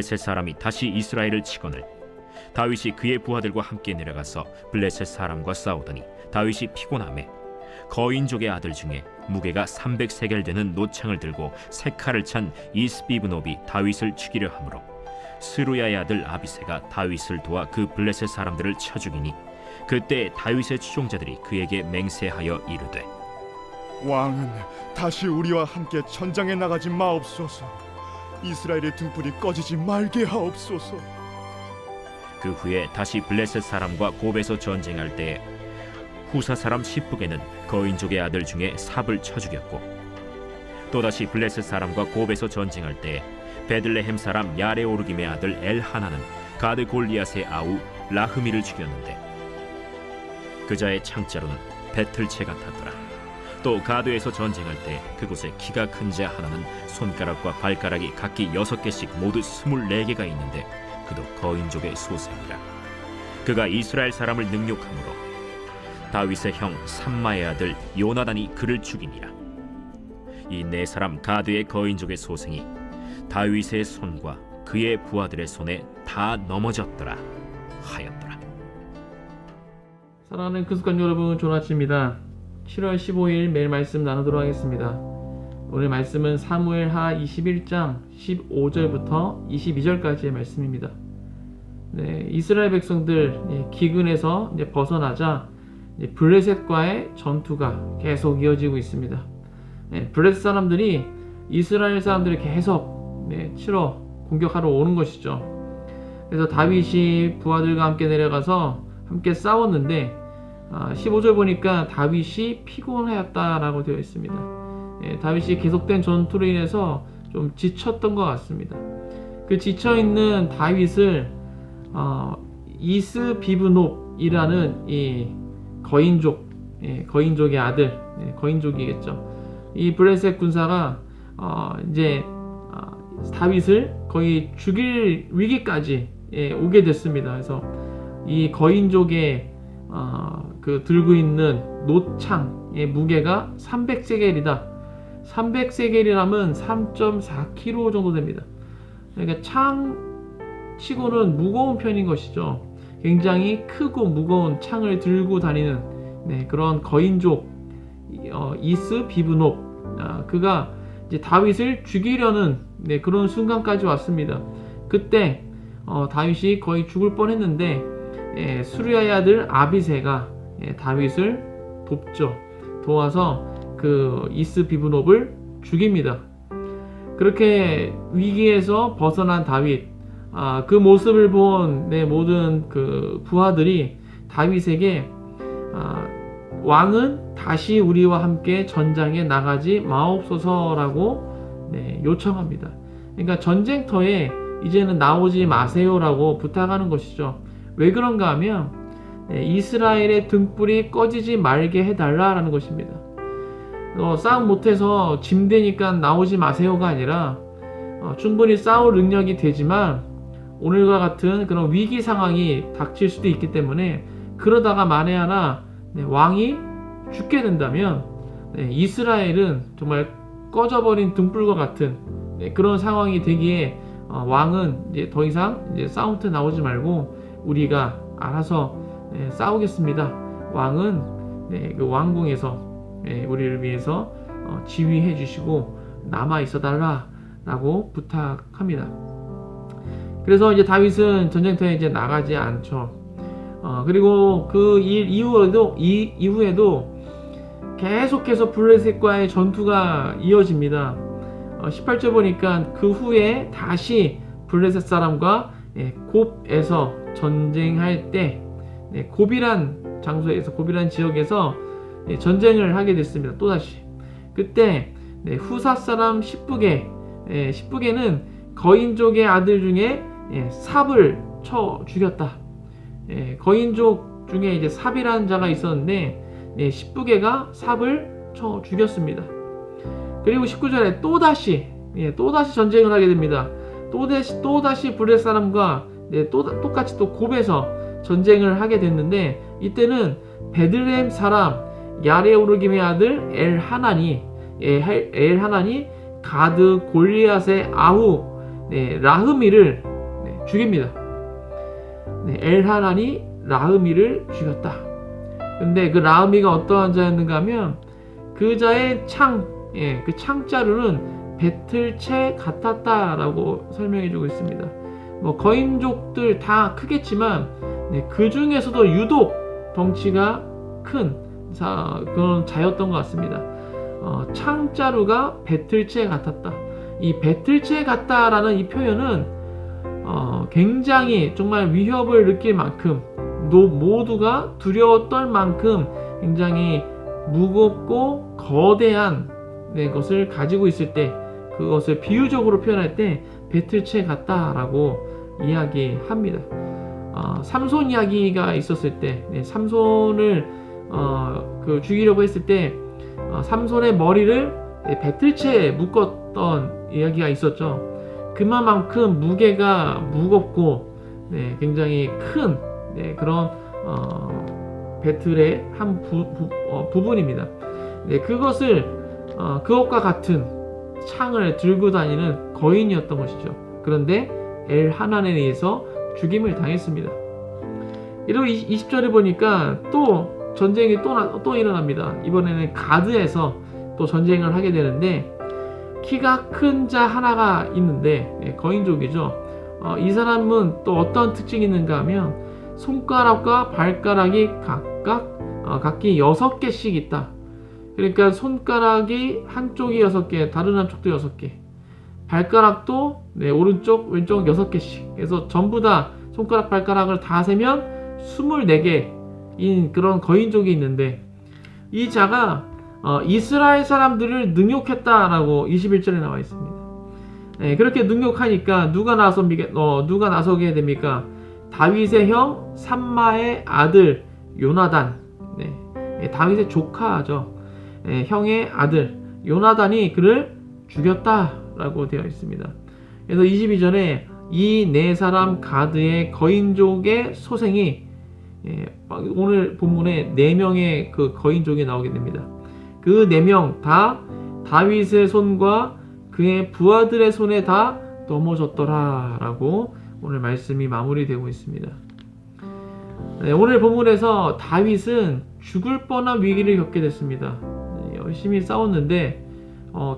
블레셋 사람이 다시 이스라엘을 치거늘 다윗이 그의 부하들과 함께 내려가서 블레셋 사람과 싸우더니 다윗이 피곤하매 거인족의 아들 중에 무게가 300세겔 되는 노창을 들고 세 칼을 찬 이스비브놉이 다윗을 죽이려 하므로 스루야의 아들 아비새가 다윗을 도와 그 블레셋 사람들을 쳐 죽이니 그때 다윗의 추종자들이 그에게 맹세하여 이르되 왕은 다시 우리와 함께 전장에 나가지 마옵소서. 이스라엘의 등불이 꺼지지 말게 하옵소서. 그 후에 다시 블레셋 사람과 곱에서 전쟁할 때에 후사 사람 시프게는 거인족의 아들 중에 삽을 쳐 죽였고 또다시 블레셋 사람과 곱에서 전쟁할 때에 베들레헴 사람 야레오르김의 아들 엘하나는 가드 골리앗의 아우 라흐미를 죽였는데 그자의 창자로는 배틀채 같았더라. 또 가드에서 전쟁할 때 그곳에 키가 큰 자 하나는 손가락과 발가락이 각기 6개씩 모두 24개가 있는데 그도 거인족의 소생이라. 그가 이스라엘 사람을 능욕함으로 다윗의 형 삼마의 아들 요나단이 그를 죽이니라. 이 네 사람 가드의 거인족의 소생이 다윗의 손과 그의 부하들의 손에 다 넘어졌더라 하였더라. 사랑하는 크스관 여러분, 좋은 아침입니다. 7월 15일 매일 말씀 나누도록 하겠습니다. 오늘 말씀은 사무엘하 21장 15절부터 22절까지의 말씀입니다. 이스라엘 백성들 기근에서 벗어나자 블레셋과의 전투가 계속 이어지고 있습니다. 블레셋 사람들이 이스라엘 사람들을 계속 치러 공격하러 오는 것이죠. 그래서 다윗이 부하들과 함께 내려가서 함께 싸웠는데 15절 보니까 다윗이 피곤하였다라고 되어 있습니다. 다윗이 계속된 전투로 인해서 좀 지쳤던 것 같습니다. 그 지쳐있는 다윗을 이스비브놉이라는 이 거인족의 아들, 거인족이겠죠. 이 블레셋 군사가 이제 다윗을 거의 죽일 위기까지 오게 됐습니다. 그래서 이 거인족의 그 들고 있는 노창의 무게가 300세겔이다. 300세겔이라면 3.4kg 정도 됩니다. 그러니까 창 치고는 무거운 편인 것이죠. 굉장히 크고 무거운 창을 들고 다니는 그런 거인족 이스비브놉, 그가 이제 다윗을 죽이려는 그런 순간까지 왔습니다. 그때 다윗이 거의 죽을 뻔했는데 수르야의 아들 아비새가 다윗을 돕죠. 도와서 그 이스비브놉을 죽입니다. 그렇게 위기에서 벗어난 다윗, 그 모습을 본 모든 그 부하들이 다윗에게 왕은 다시 우리와 함께 전장에 나가지 마옵소서라고 요청합니다. 그러니까 전쟁터에 이제는 나오지 마세요라고 부탁하는 것이죠. 왜 그런가 하면 이스라엘의 등불이 꺼지지 말게 해달라라는 것입니다. 싸움 못해서 짐되니까 나오지 마세요가 아니라 충분히 싸울 능력이 되지만 오늘과 같은 그런 위기 상황이 닥칠 수도 있기 때문에 그러다가 만에 하나 왕이 죽게 된다면 이스라엘은 정말 꺼져버린 등불과 같은 그런 상황이 되기에 왕은 이제 더 이상 이제 싸움터 나오지 말고 우리가 알아서 싸우겠습니다. 왕은 그 왕궁에서 우리를 위해서 지휘해 주시고 남아 있어 달라라고 부탁합니다. 그래서 이제 다윗은 전쟁터에 이제 나가지 않죠. 그리고 그 일 이후에도 계속해서 블레셋과의 전투가 이어집니다. 18절 보니까 그 후에 다시 블레셋 사람과 곱에서 전쟁할 때 곱이란 장소에서, 곱이란 지역에서 전쟁을 하게 됐습니다. 또다시 그때 후사 사람 시프게는 거인족의 아들 중에 삽을 쳐 죽였다. 거인족 중에 이제 삽이라는 자가 있었는데 시프게가 삽을 쳐 죽였습니다. 그리고 19절에 또다시 전쟁을 하게 됩니다. 또다시 블레셋 사람과 똑같이 또 곱에서 전쟁을 하게 됐는데 이때는 베들레헴 사람 야레오르김의 아들 엘하나니 가드 골리앗의 아우 라흐미를 죽입니다. 네, 엘하난이 라흐미를 죽였다. 근데 그 라흐미가 어떠한 자였는가 하면 그 자의 그 창자루는 배틀채 같았다라고 설명해주고 있습니다. 뭐 거인족들 다 크겠지만 그 중에서도 유독 덩치가 큰 그런 자였던 것 같습니다. 창자루가 배틀채 같았다. 이 배틀채 같다라는 이 표현은 굉장히 정말 위협을 느낄 만큼 모두가 두려웠던 만큼 굉장히 무겁고 거대한 것을 가지고 있을 때 그것을 비유적으로 표현할 때 배틀채 같다라고 이야기합니다. 삼손 이야기가 있었을 때 삼손을 죽이려고 했을 때 삼손의 머리를 배틀채에 묶었던 이야기가 있었죠. 그만큼 무게가 무겁고 굉장히 큰 그런 배틀의 한 부분입니다. 그것을 그것과 같은 창을 들고 다니는 거인이었던 것이죠. 그런데 엘하난에 의해서 죽임을 당했습니다. 이러고 20절에 보니까 또 전쟁이 또 일어납니다. 이번에는 가드에서 또 전쟁을 하게 되는데 키가 큰 자 하나가 있는데 거인족이죠. 이 사람은 또 어떤 특징이 있는가 하면 손가락과 발가락이 각기 6개씩 있다. 그러니까 손가락이 한쪽이 6개, 다른 한쪽도 6개. 발가락도 오른쪽, 왼쪽 6개씩. 그래서 전부 다 손가락, 발가락을 다 세면 24개인 그런 거인족이 있는데 이 자가 이스라엘 사람들을 능욕했다라고 21절에 나와 있습니다. 그렇게 능욕하니까 누가 나서게 됩니까? 다윗의 형 삼마의 아들 요나단, 다윗의 조카죠. 형의 아들 요나단이 그를 죽였다라고 되어 있습니다. 그래서 22절에 이 네 사람 가드의 거인족의 소생이 오늘 본문에 4명의 그 거인족이 나오게 됩니다. 그 4명 다 다윗의 손과 그의 부하들의 손에 다 넘어졌더라 라고 오늘 말씀이 마무리되고 있습니다. 오늘 본문에서 다윗은 죽을 뻔한 위기를 겪게 됐습니다. 열심히 싸웠는데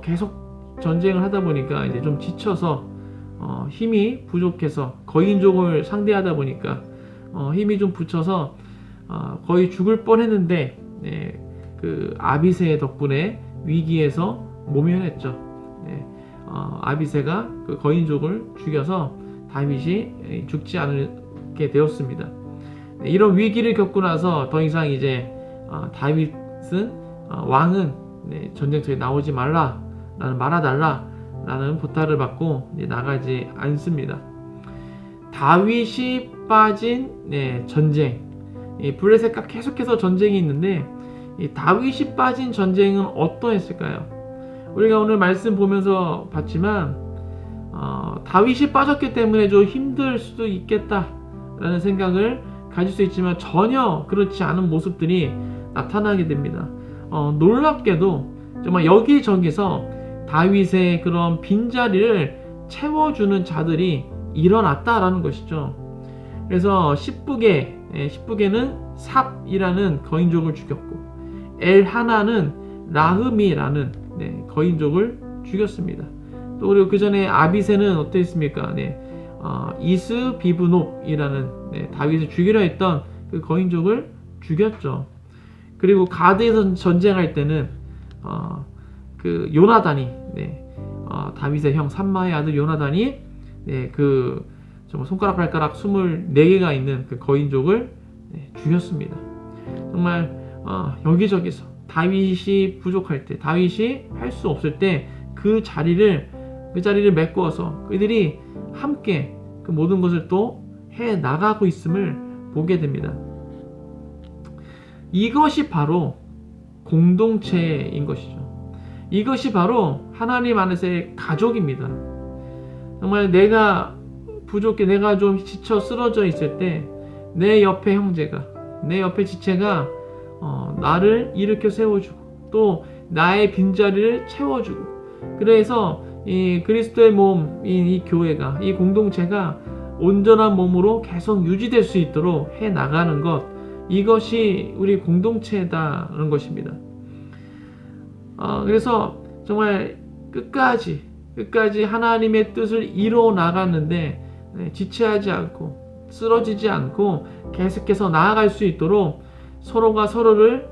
계속 전쟁을 하다 보니까 이제 좀 지쳐서 힘이 부족해서 거인족을 상대하다 보니까 힘이 좀 붙여서 거의 죽을 뻔했는데 그 아비새 덕분에 위기에서 모면했죠. 아비새가 그 거인족을 죽여서 다윗이 죽지 않게 되었습니다. 이런 위기를 겪고 나서 더 이상 이제 다윗은 왕은 전쟁터에 나오지 말아달라라는 부탁을 받고 나가지 않습니다. 다윗이 빠진 전쟁, 블레셋과 계속해서 전쟁이 있는데 이 다윗이 빠진 전쟁은 어떠했을까요? 우리가 오늘 말씀 보면서 봤지만 다윗이 빠졌기 때문에 좀 힘들 수도 있겠다라는 생각을 가질 수 있지만 전혀 그렇지 않은 모습들이 나타나게 됩니다. 놀랍게도 정말 여기저기서 다윗의 그런 빈자리를 채워주는 자들이 일어났다라는 것이죠. 그래서 10북에는 삽이라는 거인족을 죽였고 엘하나는 라흐미라는 거인족을 죽였습니다. 또 그리고 그 전에 아비새는 어땠습니까? 이스비브놉이라는 다윗을 죽이려 했던 그 거인족을 죽였죠. 그리고 가드에서 전쟁할 때는 그 요나단이 다윗의 형 삼마의 아들 요나단이 그 손가락 발가락 24개가 있는 그 거인족을 죽였습니다. 정말 여기저기서 다윗이 부족할 때, 다윗이 할 수 없을 때 그 자리를 메꾸어서 그들이 함께 그 모든 것을 또 해 나가고 있음을 보게 됩니다. 이것이 바로 공동체인 것이죠. 이것이 바로 하나님 안에서의 가족입니다. 정말 내가 부족해, 내가 좀 지쳐 쓰러져 있을 때 내 옆에 형제가, 내 옆에 지체가 나를 일으켜 세워주고 또 나의 빈자리를 채워주고, 그래서 이 그리스도의 몸인 이 교회가, 이 공동체가 온전한 몸으로 계속 유지될 수 있도록 해 나가는 것, 이것이 우리 공동체다는 것입니다. 그래서 정말 끝까지 하나님의 뜻을 이루어 나갔는데 지체하지 않고 쓰러지지 않고 계속해서 나아갈 수 있도록 서로가 서로를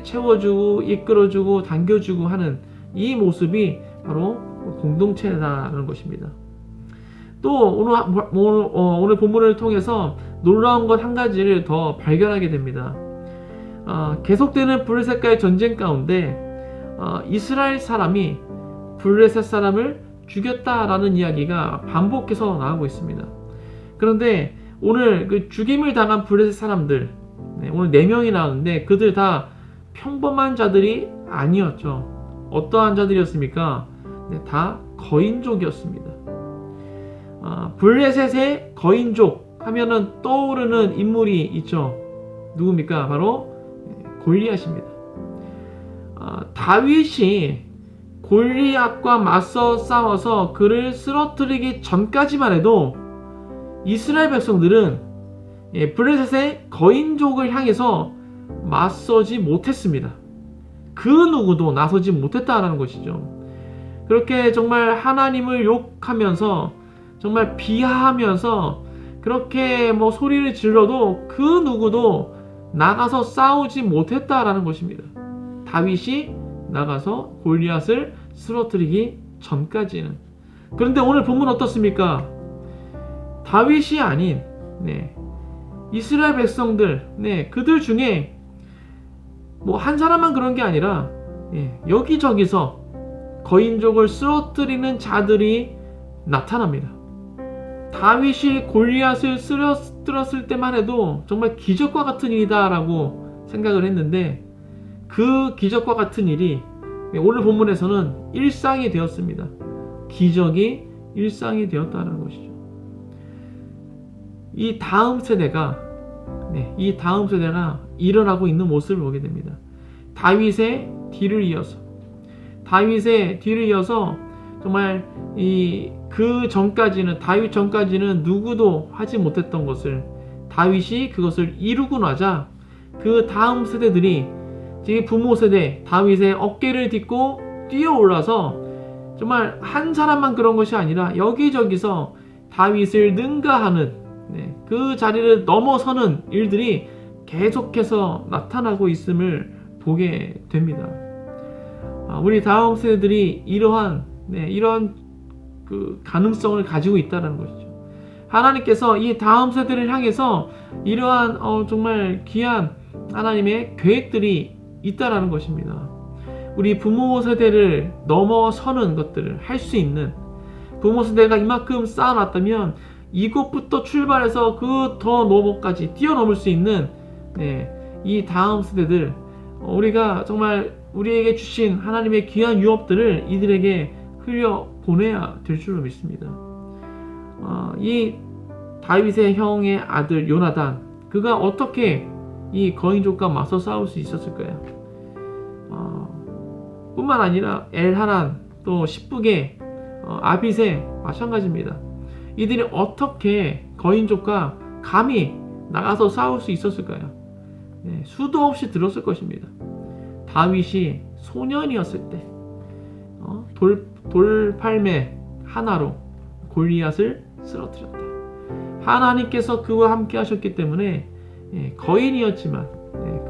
채워주고 이끌어주고 당겨주고 하는 이 모습이 바로 공동체라는 것입니다. 또 오늘 본문을 통해서 놀라운 것 한 가지를 더 발견하게 됩니다. 계속되는 블레셋과의 전쟁 가운데 이스라엘 사람이 블레셋 사람을 죽였다라는 이야기가 반복해서 나오고 있습니다. 그런데 오늘 그 죽임을 당한 블레셋 사람들, 오늘 4명이 나오는데 그들 다 평범한 자들이 아니었죠. 어떠한 자들이었습니까? 다 거인족이었습니다. 블레셋의 거인족 하면은 떠오르는 인물이 있죠. 누굽니까? 바로 골리앗입니다. 다윗이 골리앗과 맞서 싸워서 그를 쓰러뜨리기 전까지만 해도 이스라엘 백성들은 블레셋의 거인족을 향해서 맞서지 못했습니다. 그 누구도 나서지 못했다라는 것이죠. 그렇게 정말 하나님을 욕하면서 정말 비하하면서 그렇게 소리를 질러도 그 누구도 나가서 싸우지 못했다라는 것입니다. 다윗이 나가서 골리앗을 쓰러뜨리기 전까지는. 그런데 오늘 본문 어떻습니까? 다윗이 아닌 이스라엘 백성들, 그들 중에 한 사람만 그런 게 아니라 여기저기서 거인족을 쓰러뜨리는 자들이 나타납니다. 다윗이 골리앗을 쓰러뜨렸을 때만 해도 정말 기적과 같은 일이다라고 생각을 했는데 그 기적과 같은 일이 오늘 본문에서는 일상이 되었습니다. 기적이 일상이 되었다는 것이죠. 이 다음 세대가 일어나고 있는 모습을 보게 됩니다. 다윗의 뒤를 이어서 정말 그 전까지는 다윗 전까지는 누구도 하지 못했던 것을 다윗이 그것을 이루고 나자 그 다음 세대들이 제 부모 세대 다윗의 어깨를 딛고 뛰어올라서 정말 한 사람만 그런 것이 아니라 여기저기서 다윗을 능가하는 그 자리를 넘어서는 일들이 계속해서 나타나고 있음을 보게 됩니다. 우리 다음 세대들이 이러한 그 가능성을 가지고 있다는 것이죠. 하나님께서 이 다음 세대를 향해서 이러한 정말 귀한 하나님의 계획들이 있다라는 것입니다. 우리 부모 세대를 넘어서는 것들을 할 수 있는, 부모 세대가 이만큼 쌓아놨다면 이곳부터 출발해서 그 더 넘어까지 뛰어넘을 수 있는 이 다음 세대들, 우리가 정말 우리에게 주신 하나님의 귀한 유업들을 이들에게 흘려 보내야 될 줄로 믿습니다. 이 다윗의 형의 아들 요나단, 그가 어떻게 이 거인족과 맞서 싸울 수 있었을까요? 뿐만 아니라 엘하난, 또 십북의 아빗의 마찬가지입니다. 이들이 어떻게 거인족과 감히 나가서 싸울 수 있었을까요? 수도 없이 들었을 것입니다. 다윗이 소년이었을 때 돌팔매 하나로 골리앗을 쓰러뜨렸다. 하나님께서 그와 함께 하셨기 때문에 거인이었지만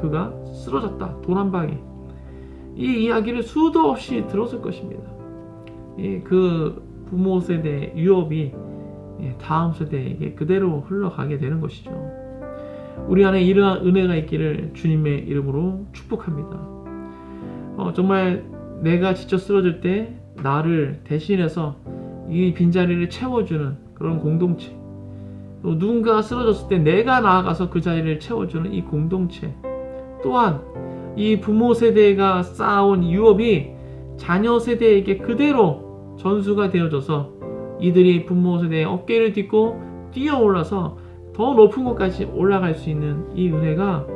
그가 쓰러졌다. 돌 한 방에. 이 이야기를 수도 없이 들었을 것입니다. 그 부모 세대의 유업이 다음 세대에게 그대로 흘러가게 되는 것이죠. 우리 안에 이러한 은혜가 있기를 주님의 이름으로 축복합니다. 정말 내가 지쳐 쓰러질 때 나를 대신해서 이 빈자리를 채워주는 그런 공동체, 또 누군가가 쓰러졌을 때 내가 나아가서 그 자리를 채워주는 이 공동체, 또한 이 부모 세대가 쌓아온 유업이 자녀 세대에게 그대로 전수가 되어져서 이들이 부모 세대의 어깨를 딛고 뛰어올라서 더 높은 곳까지 올라갈 수 있는 이 은혜가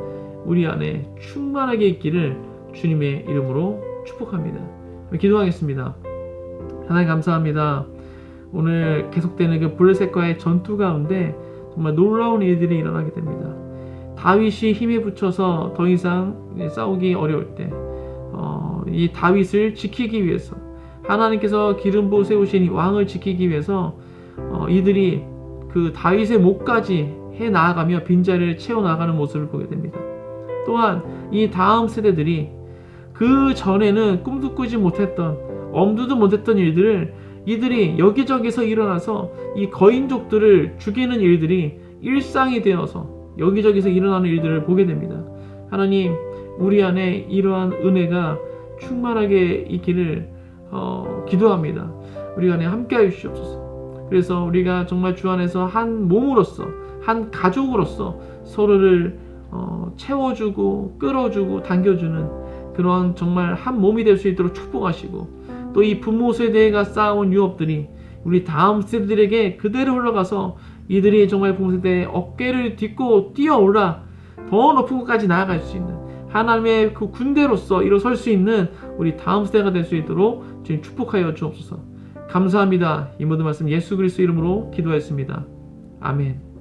우리 안에 충만하게 있기를 주님의 이름으로 축복합니다. 기도하겠습니다. 하나님 감사합니다. 오늘 계속되는 그 블레셋과의 전투 가운데 정말 놀라운 일들이 일어나게 됩니다. 다윗이 힘에 붙여서 더 이상 싸우기 어려울 때, 이 다윗을 지키기 위해서, 하나님께서 기름 부어 세우신 이 왕을 지키기 위해서 이들이 그 다윗의 목까지 해 나아가며 빈자리를 채워 나가는 모습을 보게 됩니다. 또한 이 다음 세대들이 그 전에는 꿈도 꾸지 못했던, 엄두도 못했던 일들을 이들이 여기저기서 일어나서 이 거인족들을 죽이는 일들이 일상이 되어서 여기저기서 일어나는 일들을 보게 됩니다. 하나님, 우리 안에 이러한 은혜가 충만하게 있기를 기도합니다. 우리 안에 함께하여 주시옵소서. 그래서 우리가 정말 주 안에서 한 몸으로서, 한 가족으로서 서로를 채워주고 끌어주고 당겨주는 그런 정말 한 몸이 될 수 있도록 축복하시고, 또 이 부모 세대가 쌓아온 유업들이 우리 다음 세대들에게 그대로 흘러가서 이들이 정말 부모 세대의 어깨를 딛고 뛰어올라 더 높은 곳까지 나아갈 수 있는 하나님의 그 군대로서 일어설 수 있는 우리 다음 세대가 될 수 있도록 주님 축복하여 주옵소서. 감사합니다. 이 모든 말씀 예수 그리스도 이름으로 기도하였습니다. 아멘.